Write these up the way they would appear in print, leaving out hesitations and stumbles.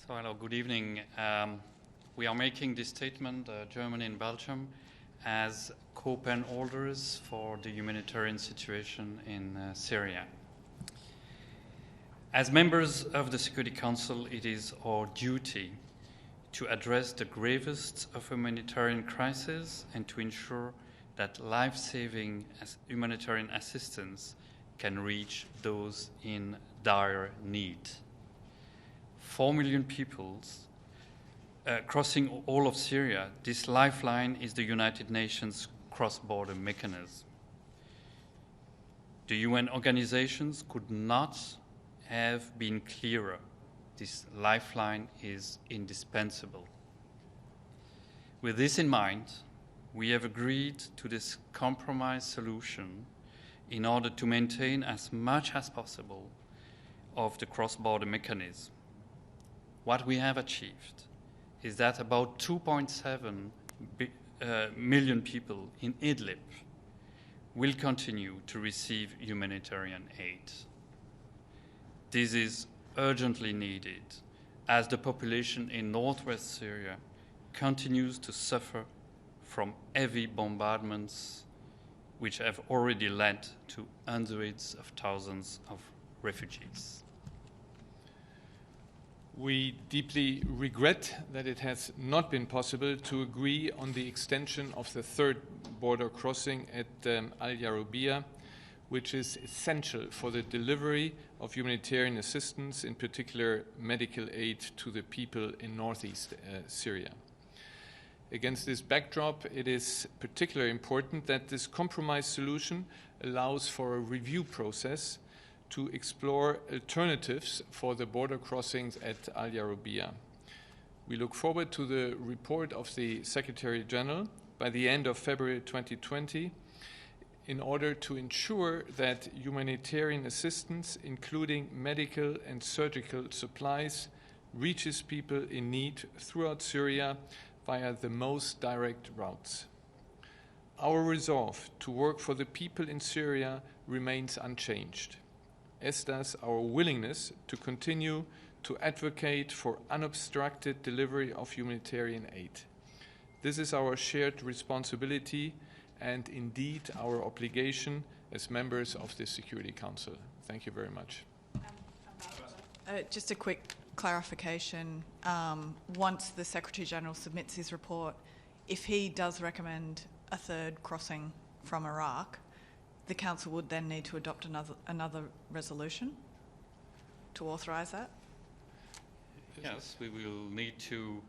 So, hello, good evening. We are making this statement, Germany and Belgium, as co-pen holders for the humanitarian situation in Syria. As members of the Security Council, it is our duty to address the gravest of humanitarian crises and to ensure that life-saving humanitarian assistance can reach those in dire need. 4 million people crossing all of Syria. This lifeline is the United Nations cross-border mechanism. The UN organizations could not have been clearer. This lifeline is indispensable. With this in mind, we have agreed to this compromise solution in order to maintain as much as possible of the cross-border mechanism. What we have achieved is that about 2.7 million people in Idlib will continue to receive humanitarian aid. This is urgently needed as the population in northwest Syria continues to suffer from heavy bombardments which have already led to hundreds of thousands of refugees. We deeply regret that it has not been possible to agree on the extension of the third border crossing at Al Yarubia, which is essential for the delivery of humanitarian assistance, in particular medical aid to the people in northeast Syria. Against this backdrop, it is particularly important that this compromise solution allows for a review process to explore alternatives for the border crossings at Al Yarubia. We look forward to the report of the Secretary General by the end of February 2020 in order to ensure that humanitarian assistance, including medical and surgical supplies, reaches people in need throughout Syria via the most direct routes. Our resolve to work for the people in Syria remains unchanged, as does our willingness to continue to advocate for unobstructed delivery of humanitarian aid. This is our shared responsibility and indeed our obligation as members of the Security Council. Thank you very much. Just a quick clarification. Once the Secretary General submits his report, if he does recommend a third crossing from Iraq, the Council would then need to adopt another resolution to authorise that? Yes, we will need to,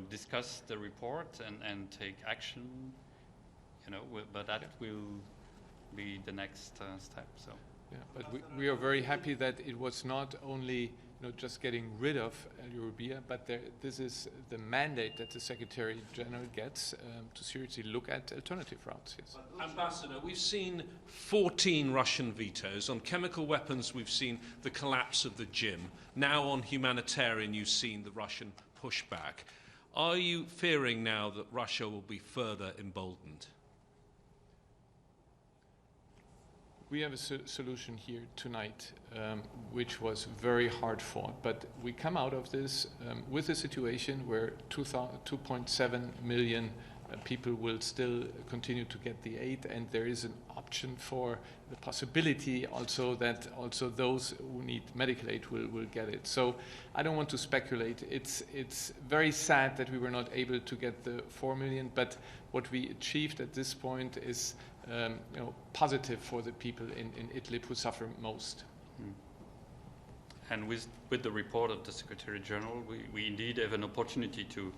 discuss the report and take action, but that will be the next step. So. Yeah, but we are very happy that it was not only just getting rid of Al Yarubia, but this is the mandate that the Secretary General gets to seriously look at alternative routes. Yes. Ambassador, we've seen 14 Russian vetoes. On chemical weapons, we've seen the collapse of the gym. Now on humanitarian, you've seen the Russian pushback. Are you fearing now that Russia will be further emboldened? We have a solution here tonight, which was very hard fought, but we come out of this with a situation where 2.7 million people will still continue to get the aid, and there is an option for the possibility also that also those who need medical aid will get it. So I don't want to speculate. It's very sad that we were not able to get the 4 million, but what we achieved at this point is positive for the people in Idlib who suffer most. And with the report of the Secretary General, we indeed have an opportunity to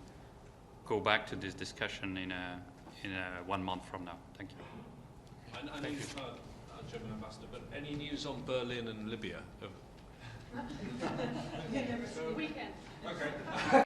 go back to this discussion in 1 month from now. Thank you. I know you've heard, German Ambassador, but any news on Berlin and Libya? Weekend. Okay.